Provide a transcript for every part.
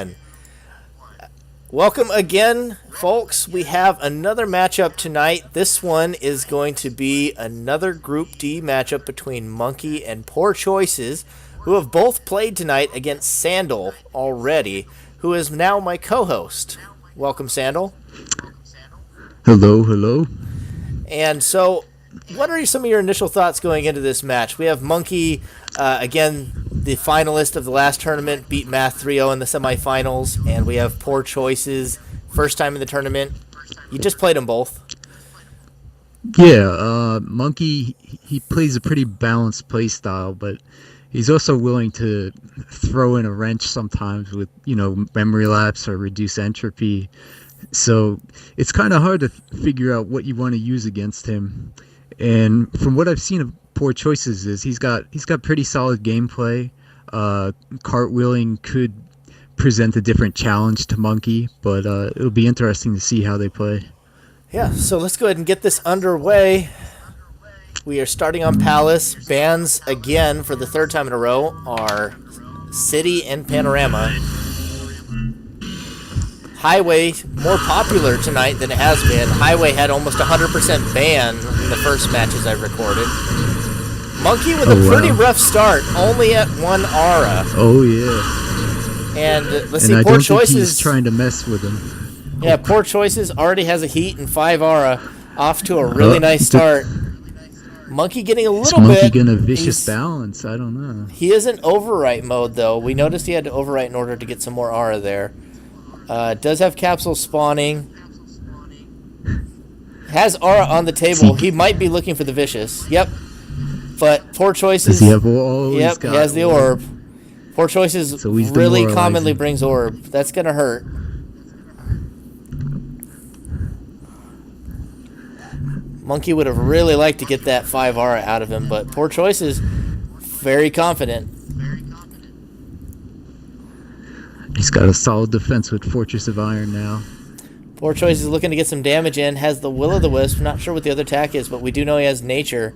51. Welcome again, folks. We have another matchup tonight. This one is going to be another Group D matchup between Monkey and Poor Choices, who have both played tonight against Sandal already, who is now my co-host. Welcome, Sandal. Hello, hello. And so, what are some of your initial thoughts going into this match? We have Monkey, again, the finalist of the last tournament, beat Math 3-0 in the semifinals, and we have Poor Choices, first time in the tournament. You just played them both. Yeah, Monkey, he plays a pretty balanced play style, but he's also willing to throw in a wrench sometimes with, memory lapse or reduce entropy. So it's kind of hard to figure out what you want to use against him. And from what I've seen of Poor Choices is he's got pretty solid gameplay. Cartwheeling could present a different challenge to Monkey, but it'll be interesting to see how they play. Yeah, so let's go ahead and get this underway. We are starting on Palace. Bans, again, for the third time in a row, are City and Panorama. Highway, more popular tonight than it has been. Highway had almost 100% ban in the first matches I recorded. Monkey with a pretty rough start, only at 1 aura. Oh, yeah. And let's and see, I Poor don't Choices. Think he's trying to mess with him. Yeah, Poor Choices already has a heat and 5 aura, off to a really nice start. Monkey getting a little bit. Is Monkey gonna vicious balance? I don't know. He is in overwrite mode, though. We noticed he had to overwrite in order to get some more aura there. Does have capsule spawning. Has aura on the table. He might be looking for the vicious. Yep. But Poor Choices. Does he have all? Yep, he has the orb. Poor Choices so really commonly brings orb. That's going to hurt. Monkey would have really liked to get that 5 aura out of him, but Poor Choices, very confident. He's got a solid defense with Fortress of Iron now. Poor Choices looking to get some damage in. Has the Will-o'-the-Wisp. Not sure what the other attack is, but we do know he has Nature.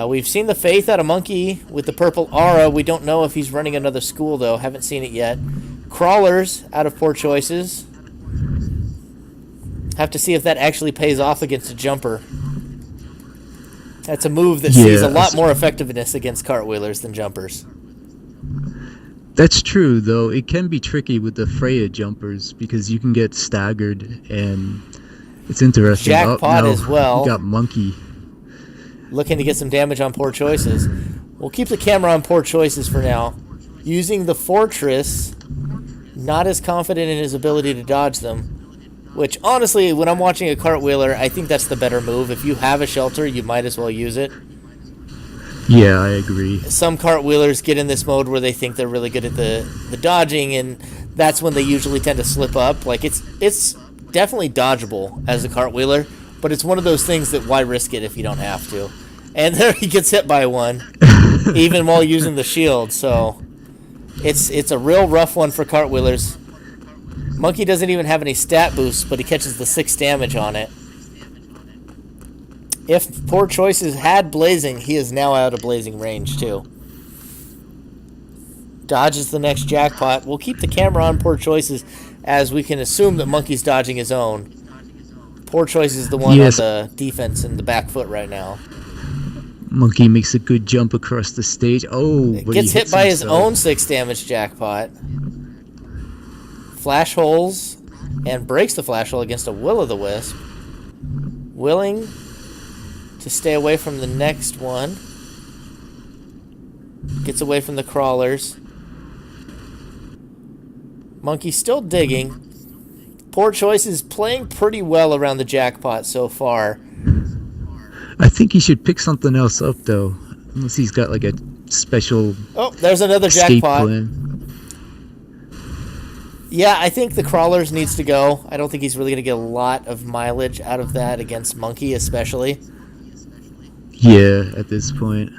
We've seen the Faith out of Monkey with the purple aura. We don't know if he's running another school, though. Haven't seen it yet. Crawlers out of Poor Choices. Have to see if that actually pays off against a jumper. That's a move that sees a lot more effectiveness against cartwheelers than jumpers. That's true, though. It can be tricky with the Freya jumpers because you can get staggered, and it's interesting. Jackpot as well. You got Monkey. Looking to get some damage on Poor Choices. We'll keep the camera on Poor Choices for now. Using the Fortress, not as confident in his ability to dodge them. Which, honestly, when I'm watching a cartwheeler, I think that's the better move. If you have a shelter, you might as well use it. Yeah, I agree. Some cartwheelers get in this mode where they think they're really good at the dodging, and that's when they usually tend to slip up. Like, it's definitely dodgeable as a cartwheeler, but it's one of those things that why risk it if you don't have to. And there he gets hit by one, even while using the shield, so it's a real rough one for cartwheelers. Monkey doesn't even have any stat boosts, but he catches the 6 damage on it. If Poor Choices had Blazing, he is now out of Blazing range, too. Dodges the next Jackpot. We'll keep the camera on Poor Choices, as we can assume that Monkey's dodging his own. Poor Choice is the one on the defense and the back foot right now. Monkey makes a good jump across the stage. Oh, but gets hit by his own 6 damage Jackpot. Flash holes and breaks the flash hole against a Will-o'-the-Wisp. Willing to stay away from the next one. Gets away from the crawlers. Monkey still digging. Poor Choice is playing pretty well around the Jackpot so far. I think he should pick something else up, though. Unless he's got like a special. Oh, there's another Jackpot. Yeah, I think the Crawlers needs to go. I don't think he's really going to get a lot of mileage out of that against Monkey, especially. Yeah, at this point.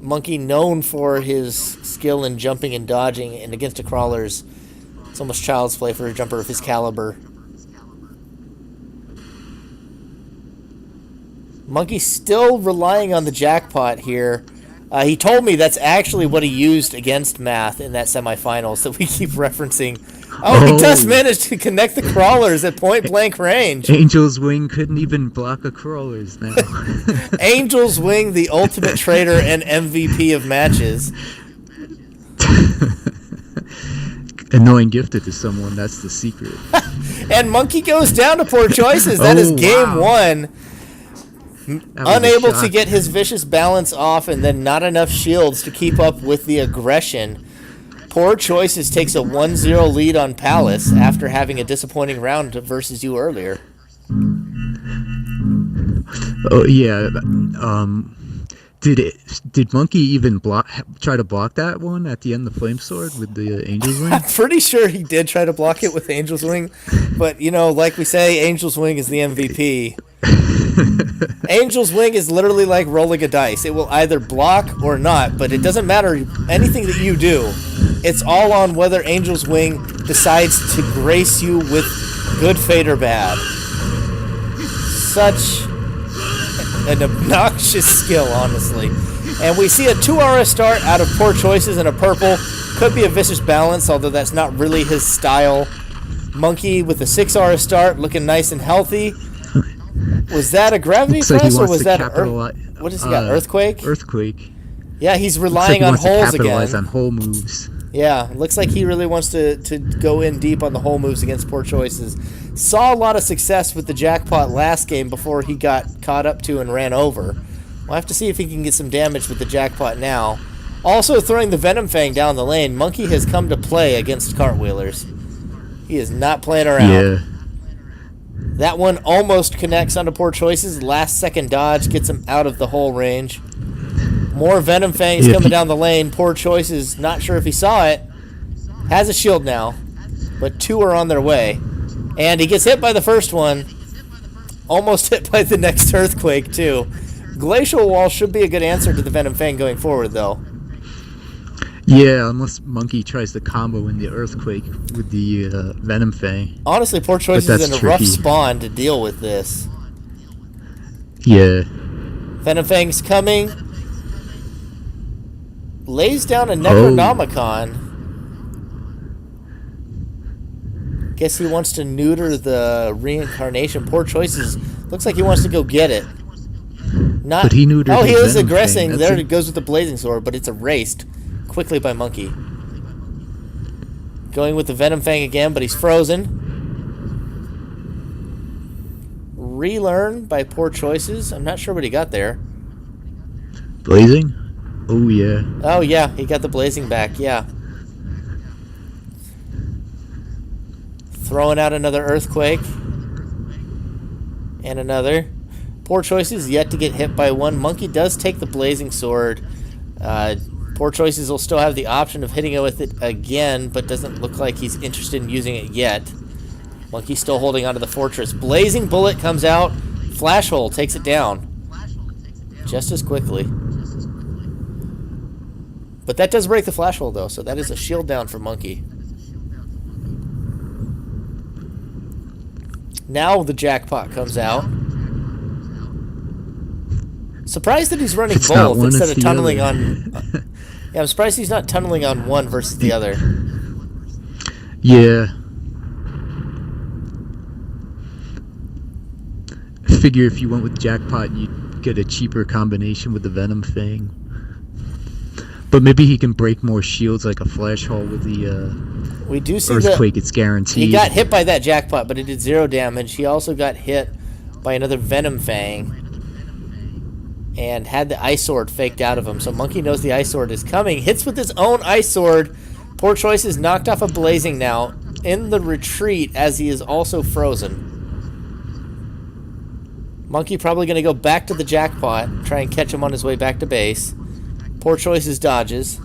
Monkey known for his skill in jumping and dodging, and against the Crawlers, it's almost child's play for a jumper of his caliber. Monkey still relying on the Jackpot here. He told me that's actually what he used against Math in that semifinals that we keep referencing. Oh, he does manage to connect the crawlers at point blank range. Angel's Wing couldn't even block a crawlers now. Angel's Wing, the ultimate traitor and MVP of matches. Annoying gifted to someone, that's the secret. And Monkey goes down to Poor Choices. That is game one. Unable to get his vicious balance off, and then not enough shields to keep up with the aggression. Poor Choices takes a 1-0 lead on Palace after having a disappointing round versus you earlier. Oh yeah. Did Monkey even try to block that one at the end of the Flame Sword with the Angel's Wing? I'm pretty sure he did try to block it with Angel's Wing, but like we say, Angel's Wing is the MVP. Angel's Wing is literally like rolling a dice. It will either block or not, but it doesn't matter anything that you do. It's all on whether Angel's Wing decides to grace you with good fate or bad. Such an obnoxious skill, honestly. And we see a 2 start out of Poor Choices and a purple. Could be a vicious balance, although that's not really his style. Monkey with a 6 start, looking nice and healthy. Was that a gravity press or was that what has he got? Earthquake? Earthquake. Yeah, he's relying on holes again. Capitalize on hole moves. Yeah, looks like he really wants to go in deep on the hole moves against Poor Choices. Saw a lot of success with the jackpot last game before he got caught up to and ran over. We'll have to see if he can get some damage with the jackpot now. Also throwing the Venom Fang down the lane, Monkey has come to play against cartwheelers. He is not playing around. Yeah. That one almost connects onto Poor Choices. Last second dodge gets him out of the hole range. More Venom Fangs coming down the lane. Poor Choices, not sure if he saw it. Has a shield now, but 2 are on their way. And he gets hit by the first one. Almost hit by the next Earthquake, too. Glacial Wall should be a good answer to the Venom Fang going forward, though. Yeah, unless Monkey tries to combo in the Earthquake with the Venom Fang. Honestly, Poor Choices is in a rough spawn to deal with this. Yeah. Venom Fang's coming. Lays down a Necronomicon. Guess he wants to neuter the reincarnation. Poor Choices. Looks like he wants to go get it. Not. But he neutered. Oh, he is aggressing. There it goes with the Blazing Sword, but it's erased quickly by Monkey. Going with the Venom Fang again, but he's frozen. Relearn by Poor Choices. I'm not sure what he got there. Blazing? Oh, yeah. Oh, yeah. He got the Blazing back. Yeah. Throwing out another Earthquake. And another. Poor Choices yet to get hit by one. Monkey does take the Blazing Sword. Poor Choices will still have the option of hitting it with it again, but doesn't look like he's interested in using it yet. Monkey's still holding onto the Fortress. Blazing Bullet comes out. Flash Hole takes it down. Just as quickly. But that does break the Flash Hole, though, so that is a shield down for Monkey. Now the jackpot comes out. Surprised that he's running both instead of tunneling on... Yeah, I'm surprised he's not tunneling on one versus the other. Yeah. I figure if you went with jackpot, you'd get a cheaper combination with the Venom Fang. But maybe he can break more shields like a Flash Hole with the we do see Earthquake. It's guaranteed. He got hit by that jackpot, but it did 0 damage. He also got hit by another Venom Fang and had the Ice Sword faked out of him. So Monkey knows the Ice Sword is coming. Hits with his own Ice Sword. Poor Choices knocked off a Blazing now in the retreat as he is also frozen. Monkey probably going to go back to the jackpot, try and catch him on his way back to base. Poor Choices dodges.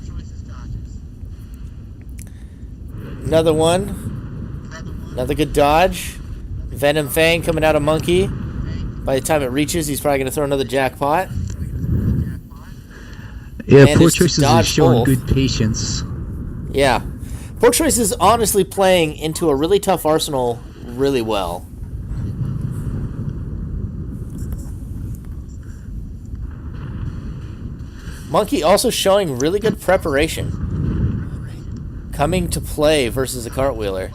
Another one. Another good dodge. Venom Fang coming out of Monkey. By the time it reaches, he's probably going to throw another jackpot. Yeah, Poor Choices is showing good patience. Yeah. Poor Choices is honestly playing into a really tough arsenal really well. Monkey also showing really good preparation. Coming to play versus a cartwheeler.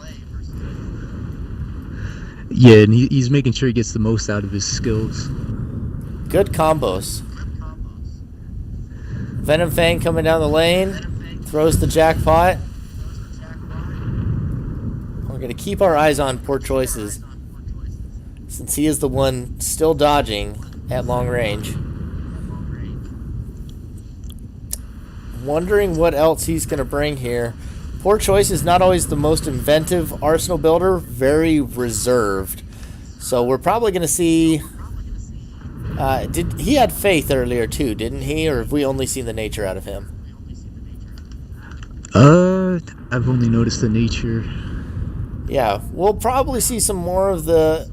Yeah, and he's making sure he gets the most out of his skills. Good combos. Venom Fang coming down the lane. Throws the jackpot. We're going to keep our eyes on Poor Choices, since he is the one still dodging at long range. Wondering what else he's going to bring here. Poor Choice is not always the most inventive arsenal builder, very reserved. So we're probably going to see... he had Faith earlier too, didn't he? Or have we only seen the nature out of him? I've only noticed the nature. Yeah, we'll probably see some more of the...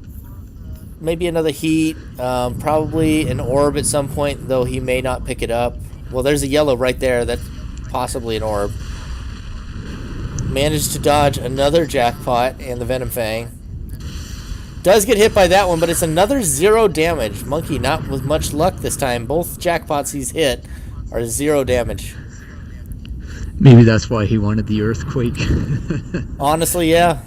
Maybe another heat, probably an orb at some point, though he may not pick it up. Well, there's a yellow right there. That's possibly an orb. Managed to dodge another jackpot and the Venom Fang. Does get hit by that one, but it's another 0 damage. Monkey not with much luck this time. Both jackpots he's hit are 0 damage. Maybe that's why he wanted the earthquake. Honestly, yeah.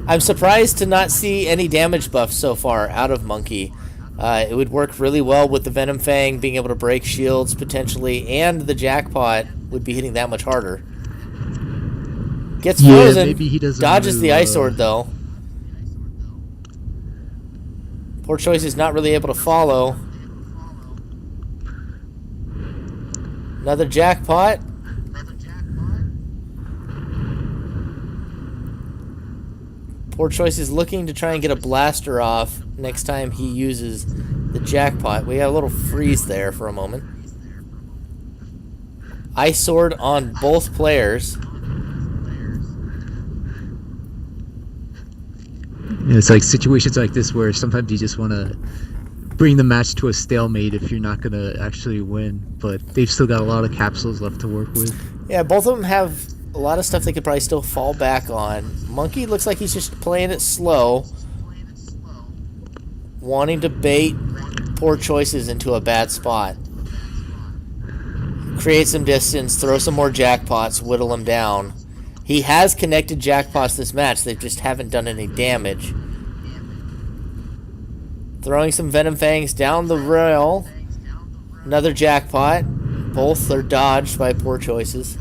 I'm surprised to not see any damage buffs so far out of Monkey. It would work really well with the Venom Fang being able to break shields potentially, and the jackpot would be hitting that much harder. Gets frozen. Maybe he doesn't dodges the Ice Sword though. Poor Choice is not really able to follow. Another jackpot. Poor Choice is looking to try and get a blaster off next time he uses the jackpot. We got a little freeze there for a moment. Ice Sword on both players. It's like situations like this where sometimes you just want to bring the match to a stalemate if you're not going to actually win. But they've still got a lot of capsules left to work with. Yeah, both of them have a lot of stuff they could probably still fall back on. Monkey looks like he's just playing it slow, wanting to bait Poor Choices into a bad spot. Create some distance, throw some more jackpots, whittle him down. He has connected jackpots this match, they just haven't done any damage. Throwing some Venom Fangs down the rail. Another jackpot. Both are dodged by Poor Choices.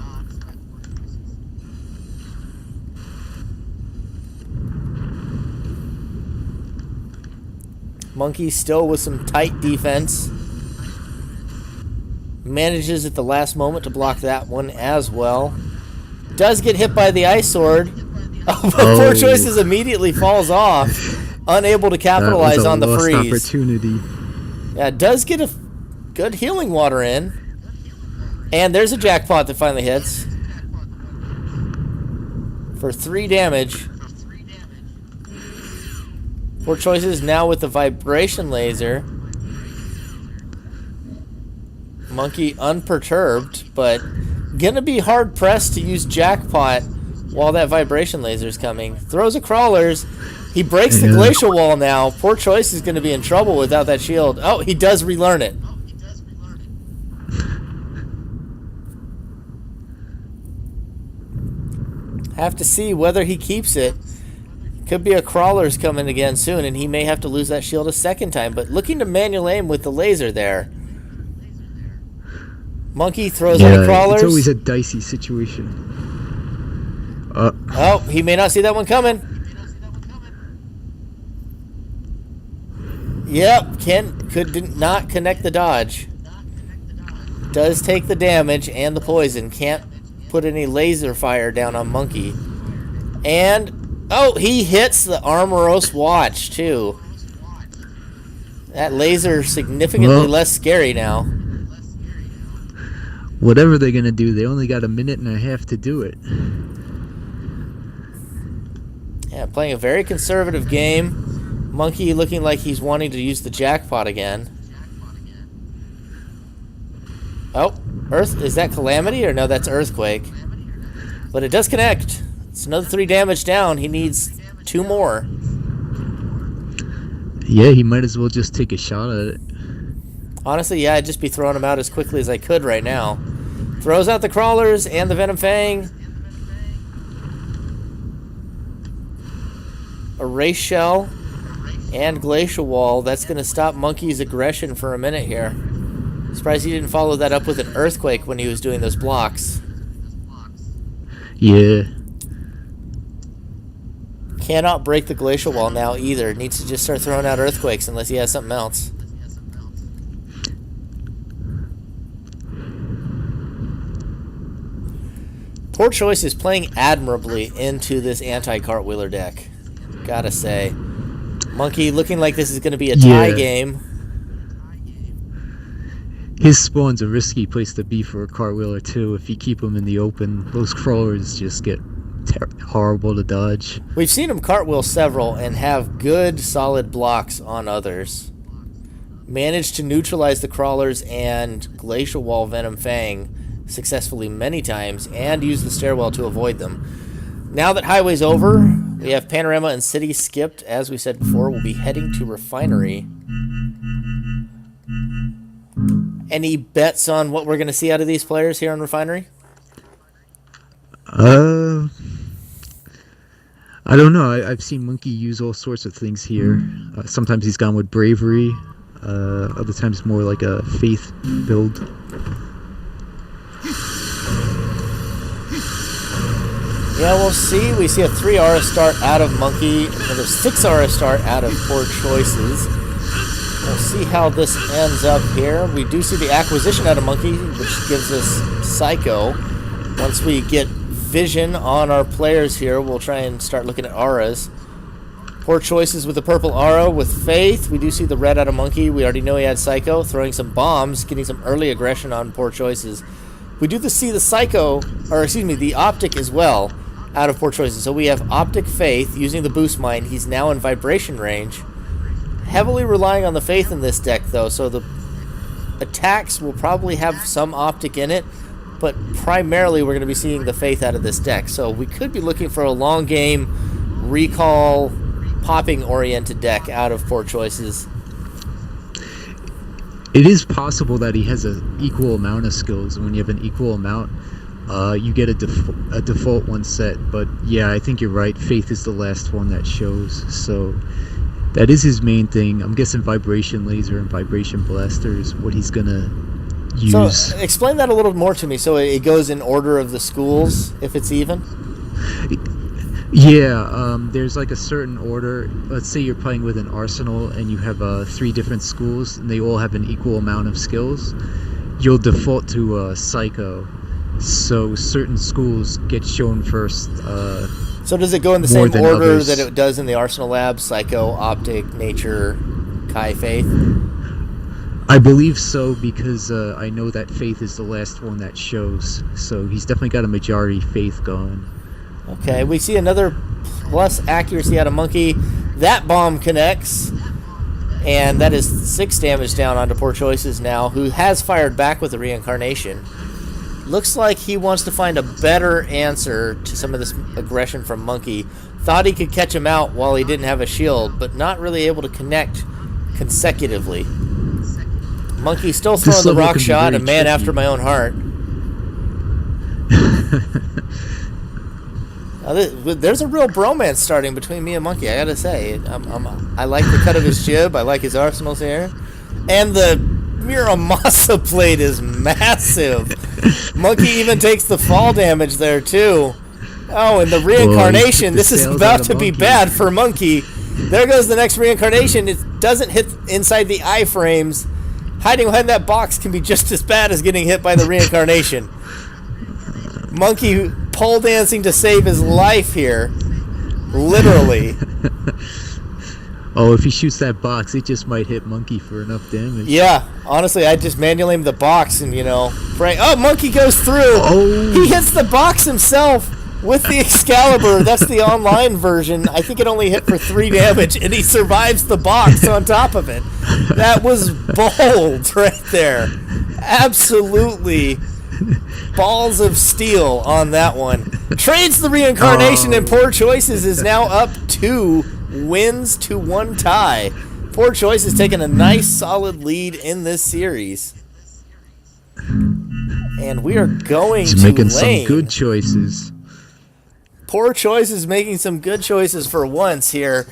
Monkey still with some tight defense. Manages at the last moment to block that one as well. Does get hit by the Ice Sword. But Poor Choices immediately falls off. Unable to capitalize on the freeze. Opportunity. Yeah, does get a good healing water in. And there's a jackpot that finally hits. For 3 damage. Poor Choices now with the vibration laser. Monkey unperturbed, but gonna be hard pressed to use jackpot while that vibration laser is coming. Throws a crawlers. He breaks the glacial wall now. Poor Choice is gonna be in trouble without that shield. Oh, he does relearn it. Have to see whether he keeps it. Could be a crawler's coming again soon, and he may have to lose that shield a second time. But looking to manual aim with the laser there. Monkey throws on the crawlers. It's always a dicey situation. Oh, he may not see that one coming. Yep, could not connect the dodge. Does take the damage and the poison. Can't put any laser fire down on Monkey. And, oh, he hits the Armoros watch, too. That laser significantly less scary now. Whatever they're going to do, they only got a minute and a half to do it. Yeah, playing a very conservative game. Monkey looking like he's wanting to use the jackpot again. Oh, Earth, is that Calamity or no, that's Earthquake. But it does connect. It's another 3 damage down. He needs 2 more. Yeah, he might as well just take a shot at it. Honestly, yeah, I'd just be throwing them out as quickly as I could right now. Throws out the crawlers and the Venom Fang. Erase Shell and Glacial Wall. That's going to stop Monkey's aggression for a minute here. Surprised he didn't follow that up with an Earthquake when he was doing those blocks. Yeah. Cannot break the Glacial Wall now either. Needs to just start throwing out Earthquakes unless he has something else. Poor Choice is playing admirably into this anti-cartwheeler deck. Gotta say. Monkey looking like this is going to be a tie game. His spawn's a risky place to be for a cartwheeler too. If you keep him in the open, those crawlers just get horrible to dodge. We've seen him cartwheel several and have good, solid blocks on others. Managed to neutralize the crawlers and Glacial Wall Venom Fang successfully many times and use the stairwell to avoid them. Now that Highway's over, we have Panorama and City skipped. As we said before, we'll be heading to Refinery. Any bets on what we're going to see out of these players here in Refinery? I don't know. I've seen Monkey use all sorts of things here. Sometimes he's gone with Bravery. Other times more like a Faith build. Yeah, we'll see. We see a 3 aura start out of Monkey, another 6 aura start out of Poor Choices. We'll see how this ends up here. We do see the acquisition out of Monkey, which gives us Psycho. Once we get vision on our players here, we'll try and start looking at auras. Poor Choices with the purple aura with Faith. We do see the red out of Monkey. We already know he had Psycho, throwing some bombs, getting some early aggression on Poor Choices. We do see the Psycho, or excuse me, the Optic as well out of Poor Choices. So we have Optic Faith using the boost mine. He's now in vibration range. Heavily relying on the Faith in this deck, though, so the attacks will probably have some Optic in it, but primarily we're going to be seeing the Faith out of this deck. So we could be looking for a long game, recall, popping-oriented deck out of Poor Choices. It is possible that he has an equal amount of skills, and when you have an equal amount, you get a default one set. But yeah, I think you're right. Faith is the last one that shows, so that is his main thing. I'm guessing Vibration Laser and Vibration Blaster is what he's gonna use. So explain that a little more to me. So it goes in order of the schools, if it's even? Yeah, there's like a certain order. Let's say you're playing with an arsenal and you have 3 different schools and they all have an equal amount of skills. You'll default to Psycho. So certain schools get shown first. So does it go in the same order that it does in the Arsenal Lab? Psycho, Optic, Nature, Kai, Faith? I believe so, because I know that Faith is the last one that shows. So he's definitely got a majority Faith going. Okay, we see another plus accuracy out of Monkey. That bomb connects, and that is 6 damage down onto Poor Choices now, who has fired back with the reincarnation. Looks like he wants to find a better answer to some of this aggression from Monkey. Thought he could catch him out while he didn't have a shield, but not really able to connect consecutively. Monkey still throwing the rock shot, a man after my own heart. There's a real bromance starting between me and Monkey, I gotta say. I like the cut of his jib, I like his arsenals here. And the Muramasa plate is massive. Monkey even takes the fall damage there, too. Oh, and the reincarnation. This is about to be bad for Monkey. There goes the next reincarnation. It doesn't hit inside the iframes. Hiding behind that box can be just as bad as getting hit by the reincarnation. Monkey pole dancing to save his life here. Literally. Oh, if he shoots that box, it just might hit Monkey for enough damage. Yeah, honestly, I'd just manually aim the box and, pray. Oh, Monkey goes through. Oh. He hits the box himself with the Excalibur. That's the online version. I think it only hit for 3 damage, and he survives the box on top of it. That was bold right there. Absolutely balls of steel on that one. Trades the reincarnation, and Poor Choices is now up 2 wins to 1 tie. Poor Choice is taking a nice solid lead in this series. And we are going He's to making lane. some good choices. Poor Choice is making some good choices for once here.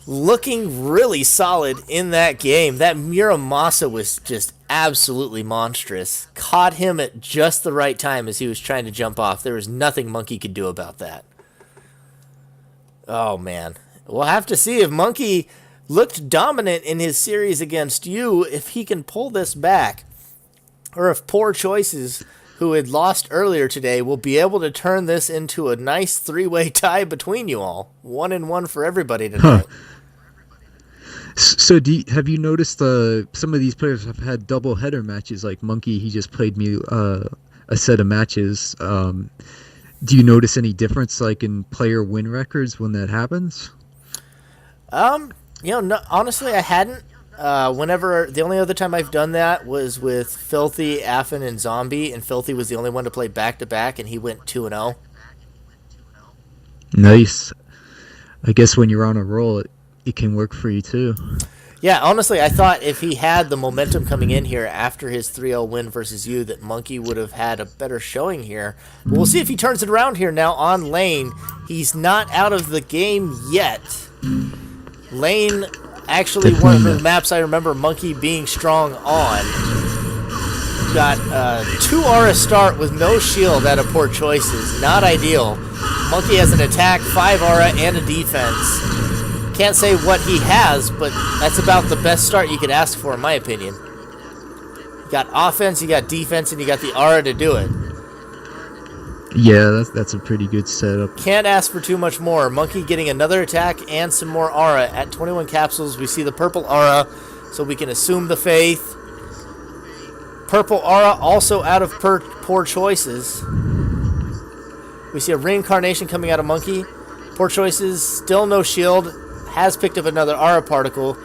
Looking really solid in that game. That Muramasa was just absolutely monstrous. Caught him at just the right time as he was trying to jump off. There was nothing Monkey could do about that. Oh, man. We'll have to see if Monkey looked dominant in his series against you, if he can pull this back. Or if Poor Choices, who had lost earlier today, will be able to turn this into a nice three-way tie between you all. 1-1 for everybody tonight. So have you noticed some of these players have had double header matches? Like Monkey, he just played me a set of matches. Do you notice any difference, like in player win records when that happens? No, honestly, I hadn't. The only other time I've done that was with Filthy, Affin, and Zombie, and Filthy was the only one to play back-to-back, and he went 2-0. Nice. I guess when you're on a roll, it can work for you too. Yeah, honestly, I thought if he had the momentum coming in here after his 3-0 win versus you, that Monkey would have had a better showing here. But we'll see if he turns it around here now on lane. He's not out of the game yet. Lane, actually one of the maps I remember Monkey being strong on. Got 2 aura start with no shield out of Poor Choices. Not ideal. Monkey has an attack, 5 aura, and a defense. Can't say what he has, but that's about the best start you could ask for, in my opinion. You got offense, you got defense, and you got the aura to do it. Yeah, that's a pretty good setup. Can't ask for too much more. Monkey getting another attack and some more aura. At 21 capsules, we see the purple aura, so we can assume the faith. Purple aura also out of Poor Choices. We see a reincarnation coming out of Monkey. Poor Choices, still no shield. Has picked up another aura particle.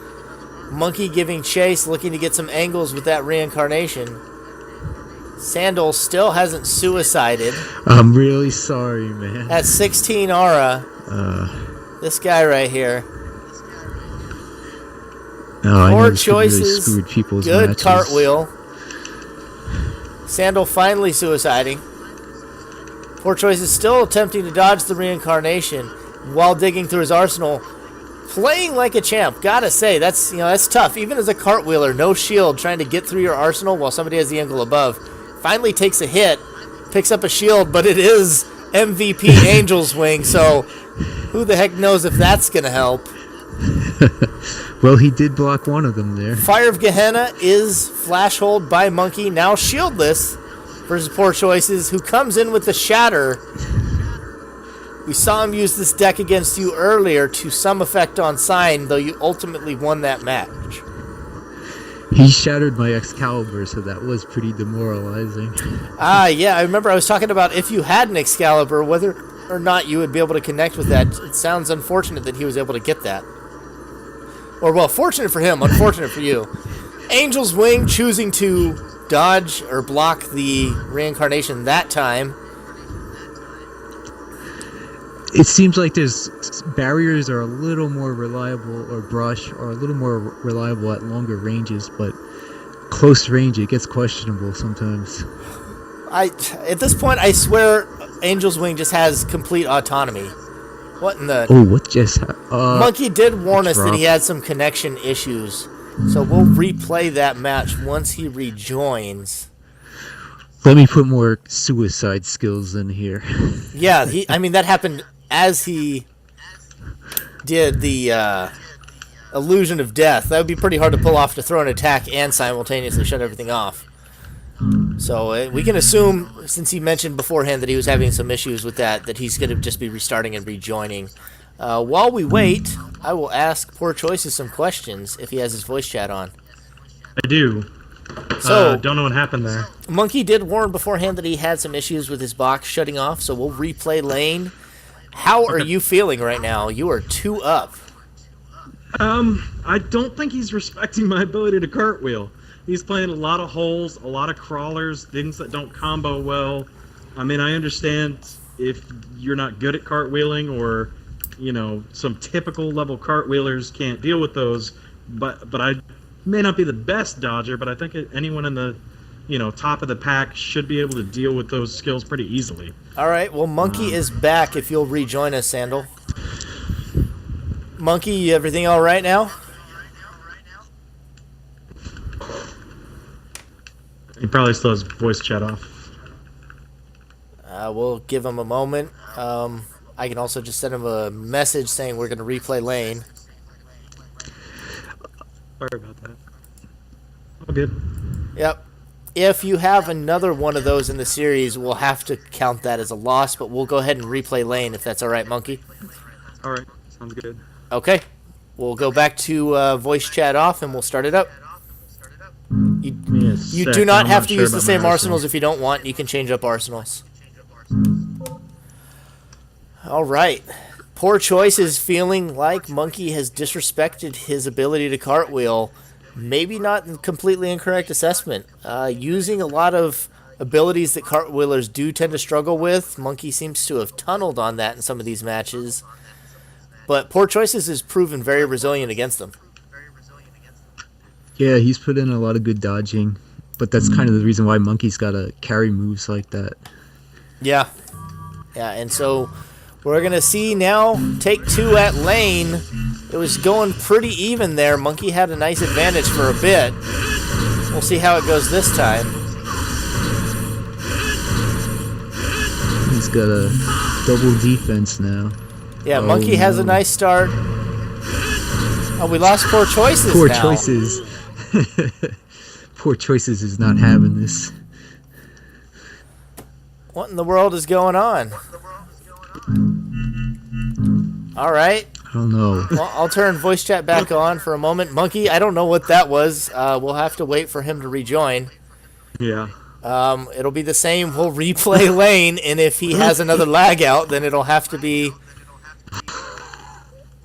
Monkey giving chase, looking to get some angles with that reincarnation. Sandal still hasn't suicided. I'm really sorry, man. At 16 aura. This guy right here. Poor Choices. Really people's good matches. Cartwheel. Sandal finally suiciding. Poor Choices still attempting to dodge the reincarnation while digging through his arsenal. Playing like a champ, gotta say, that's tough. Even as a cartwheeler, no shield, trying to get through your arsenal while somebody has the angle above. Finally takes a hit, picks up a shield, but it is MVP Angel's Wing, so who the heck knows if that's gonna help. Well, he did block one of them there. Fire of Gehenna is flash hold by Monkey, now shieldless versus Poor Choices, who comes in with the Shatter. We saw him use this deck against you earlier to some effect on Sign, though you ultimately won that match. He shattered my Excalibur, so that was pretty demoralizing. Yeah, I remember I was talking about if you had an Excalibur, whether or not you would be able to connect with that. It sounds unfortunate that he was able to get that. Or, well, fortunate for him, unfortunate for you. Angel's Wing choosing to dodge or block the reincarnation that time. It seems like there's barriers are a little more reliable, or brush are a little more reliable at longer ranges, but close range it gets questionable sometimes. At this point, I swear Angel's Wing just has complete autonomy. What in the... Oh, what just happened? Monkey did warn us that he had some connection issues, so we'll replay that match once he rejoins. Let me put more suicide skills in here. Yeah, that happened as he did the illusion of death. That would be pretty hard to pull off, to throw an attack and simultaneously shut everything off. So we can assume, since he mentioned beforehand that he was having some issues with that he's going to just be restarting and rejoining. While we wait, I will ask Poor Choices some questions if he has his voice chat on. I do. So don't know what happened there. Monkey did warn beforehand that he had some issues with his box shutting off, so we'll replay lane. How are you feeling right now? You are 2 up. I don't think he's respecting my ability to cartwheel. He's playing a lot of holes, a lot of crawlers, things that don't combo well. I mean, I understand if you're not good at cartwheeling, or, some typical level cartwheelers can't deal with those, but I may not be the best dodger, but I think anyone in the top of the pack should be able to deal with those skills pretty easily. All right. Well, Monkey is back. If you'll rejoin us, Sandal. Monkey, everything all right now? He probably still has voice chat off. We'll give him a moment. I can also just send him a message saying we're going to replay lane. Sorry about that. All good. Yep. If you have another one of those in the series, we'll have to count that as a loss, but we'll go ahead and replay lane if that's all right, Monkey. All right. Sounds good. Okay. We'll go back to voice chat off and we'll start it up. You do not have to use the same arsenals if you don't want. You can change up arsenals. All right. Poor Choice is feeling like Monkey has disrespected his ability to cartwheel. Maybe not a completely incorrect assessment. Using a lot of abilities that cartwheelers do tend to struggle with, Monkey seems to have tunneled on that in some of these matches. But Poor Choices has proven very resilient against them. Yeah, he's put in a lot of good dodging, but that's kind of the reason why Monkey's got to carry moves like that. Yeah. Yeah, and so we're going to see now take two at lane. It was going pretty even there. Monkey had a nice advantage for a bit. We'll see how it goes this time. He's got a double defense now. Yeah, Monkey has a nice start. Oh, we lost Poor Choices Poor now. Choices. Poor Choices is not having this. What in the world is going on? All right. I don't know. Well, I'll turn voice chat back on for a moment. Monkey, I don't know what that was. We'll have to wait for him to rejoin. Yeah. It'll be the same. We'll replay lane, and if he has another lag out, then it'll have to be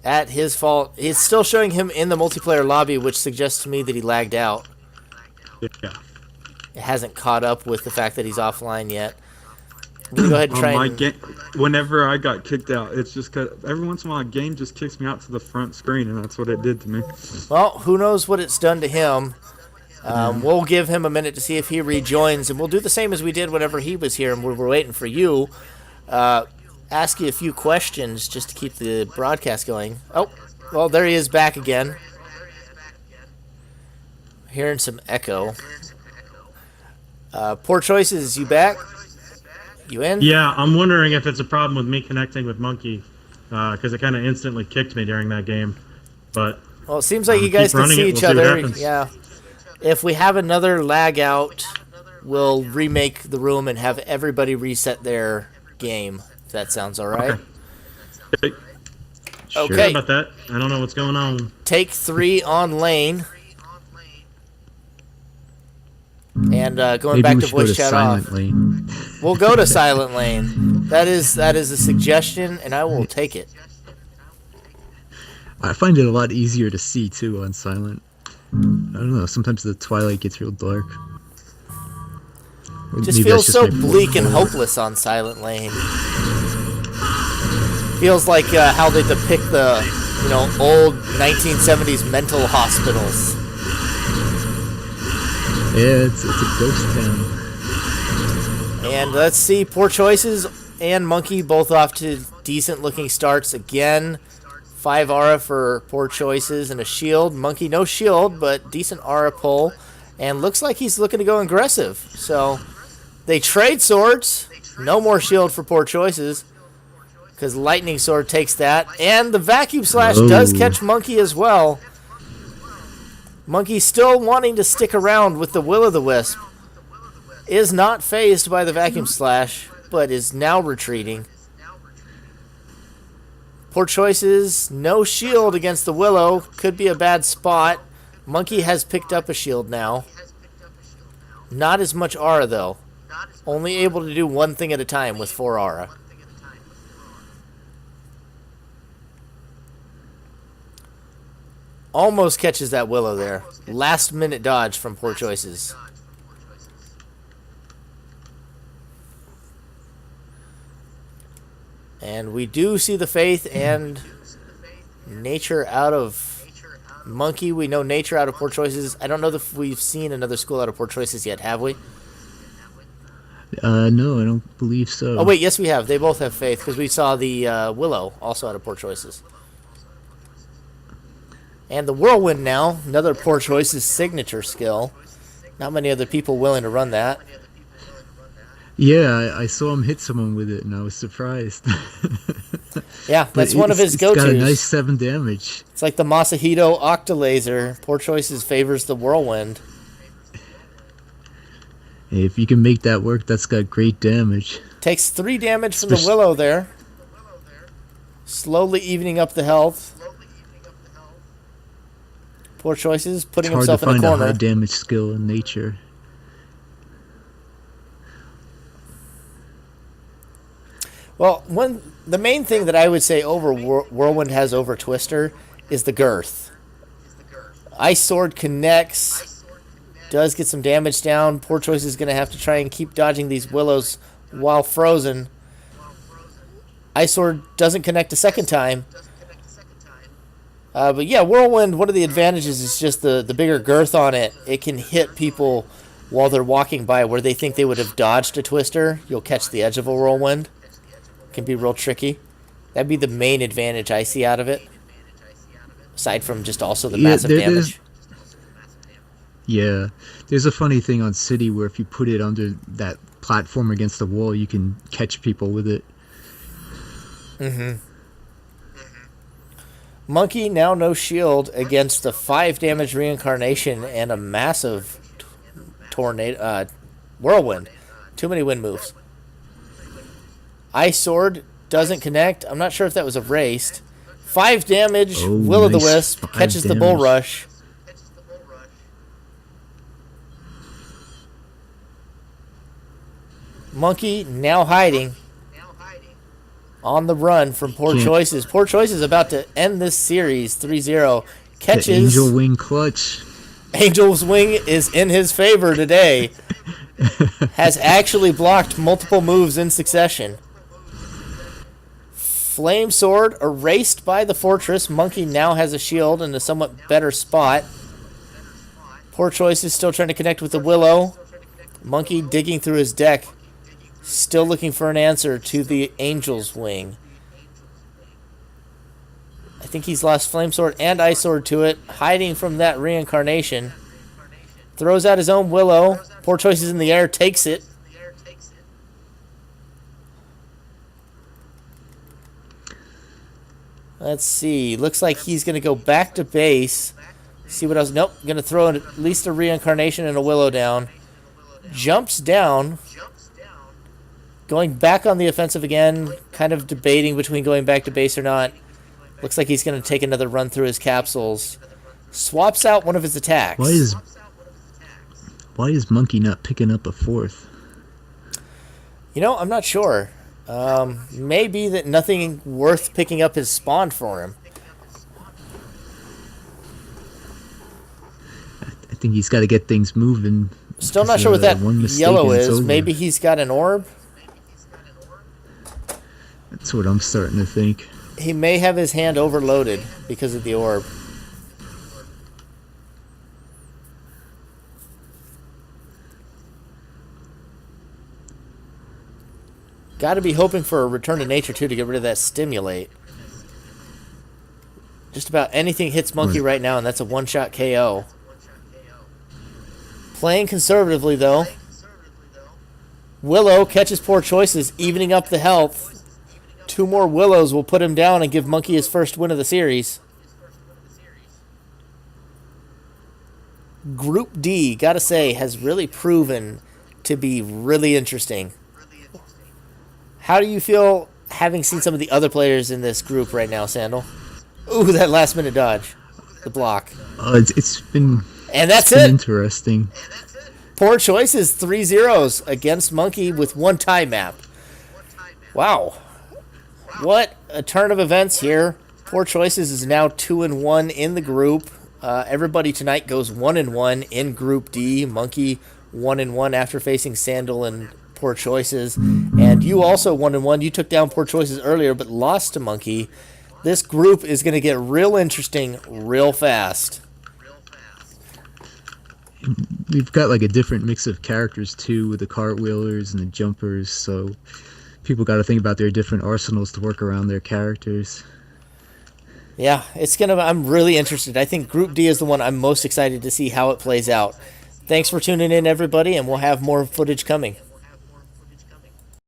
at his fault. It's still showing him in the multiplayer lobby, which suggests to me that he lagged out. Yeah. It hasn't caught up with the fact that he's offline yet. I'm gonna go ahead and try whenever I got kicked out, it's just because every once in a while a game just kicks me out to the front screen, and that's what it did to me. Well, who knows what it's done to him. We'll give him a minute to see if he rejoins, and we'll do the same as we did whenever he was here, and we were waiting for you. Ask you a few questions just to keep the broadcast going. Oh, well, there he is back again. Hearing some echo. Poor Choices, you back? You in? Yeah, I'm wondering if it's a problem with me connecting with Monkey, because it kind of instantly kicked me during that game. But well, it seems like you guys can see each other. Yeah. If we have another lag out, we'll remake the room and have everybody reset their game. If that sounds all right. Okay. Okay. Sorry about that. I don't know what's going on. Take 3 on lane. And going back to voice chat off. Lane. We'll go to silent lane. That is a suggestion, and I will take it. I find it a lot easier to see too on silent. I don't know. Sometimes the twilight gets real dark. Just feels so bleak and hopeless on silent lane. Feels like how they depict the old 1970s mental hospitals. Yeah, it's a ghost town. And let's see, Poor Choices and Monkey both off to decent looking starts again. 5 aura for Poor Choices and a shield. Monkey no shield, but decent aura pull. And looks like he's looking to go aggressive. So they trade swords. No more shield for Poor Choices, because Lightning Sword takes that. And the Vacuum Slash does catch Monkey as well. Monkey still wanting to stick around with the Will-o'-the-Wisp. Is not phased by the Vacuum Slash, but is now retreating. Poor Choices, no shield against the Willow. Could be a bad spot. Monkey has picked up a shield now. Not as much aura, though. Only able to do one thing at a time with 4 aura. Almost catches that Willow there. Last minute dodge from Poor Choices. And we do see the Faith and Nature out of Monkey, we know Nature out of Poor Choices. I don't know if we've seen another school out of Poor Choices yet, have we? No, I don't believe so. Oh, wait, yes, we have. They both have Faith, because we saw the Willow also out of Poor Choices. And the Whirlwind now, another Poor Choices signature skill. Not many other people willing to run that. Yeah, I saw him hit someone with it, and I was surprised. Yeah, that's But one of his it's go-tos. got a nice 7 damage. It's like the Masahito Octalaser. Poor Choices favors the Whirlwind. Hey, if you can make that work, that's got great damage. Takes 3 damage from the Willow there. Slowly evening up the health. Poor Choices putting It's hard himself to in a find a corner. high damage skill in Nature. Well, the main thing that I would say over Whirlwind has over Twister is the girth. Ice Sword connects, does get some damage down. Poor Choice is going to have to try and keep dodging these Willows while frozen. Ice Sword doesn't connect a second time. But yeah, Whirlwind, one of the advantages is just the bigger girth on it. It can hit people while they're walking by where they think they would have dodged a Twister. You'll catch the edge of a Whirlwind. Can be real tricky. That'd be the main advantage I see out of it. Aside from just also the massive damage. Yeah, there's a funny thing on City where if you put it under that platform against the wall, you can catch people with it. Mm-hmm. Monkey now no shield against a 5 damage reincarnation and a massive tornado whirlwind. Too many wind moves. Ice Sword doesn't connect. I'm not sure if that was erased. 5 damage. Oh, Will-o'-the-Wisp nice. 5 catches the damage. Bull Rush. Monkey now hiding. On the run from Poor Choices. Poor Choices about to end this series 3-0. Catches. The Angel Wing clutch. Angel's Wing is in his favor today. Has actually blocked multiple moves in succession. Flame Sword erased by the Fortress. Monkey now has a shield in a somewhat better spot. Poor Choice is still trying to connect with the Willow. Monkey digging through his deck. Still looking for an answer to the Angel's Wing. I think he's lost Flame Sword and Ice Sword to it. Hiding from that reincarnation. Throws out his own Willow. Poor Choice is in the air. Takes it. Let's see. Looks like he's going to go back to base. See what else. Nope. Going to throw at least a reincarnation and a Willow down. Jumps down. Going back on the offensive again. Kind of debating between going back to base or not. Looks like he's going to take another run through his capsules. Swaps out one of his attacks. Why is Monkey not picking up a 4th? You know, I'm not sure. Maybe that nothing worth picking up has spawned for him. I think he's got to get things moving. Still not sure what that yellow is. Over. Maybe he's got an orb. That's what I'm starting to think. He may have his hand overloaded because of the orb. Got to be hoping for a return to nature, too, to get rid of that stimulate. Just about anything hits Monkey right now, and that's a one-shot KO. Playing conservatively, though. Willow catches Poor Choices, evening up the health. 2 more Willows will put him down and give Monkey his first win of the series. Group D, gotta say, has really proven to be really interesting. How do you feel having seen some of the other players in this group right now, Sandal? Ooh, that last minute dodge. The block. It's been interesting. Poor Choices, 3-0s against Monkey with 1 tie map. Wow. What a turn of events here. Poor Choices is now 2-1 in the group. Everybody tonight goes 1-1 in Group D. Monkey 1-1 after facing Sandal and Poor Choices. And you also 1-1. You took down Poor Choices earlier, but lost to Monkey. this group is going to get real interesting real fast. We've got like a different mix of characters too, with the cartwheelers and the jumpers, so people got to think about their different arsenals to work around their characters. Yeah, I'm really interested. I think Group D is the one I'm most excited to see how it plays out. Thanks for tuning in, everybody, and we'll have more footage coming.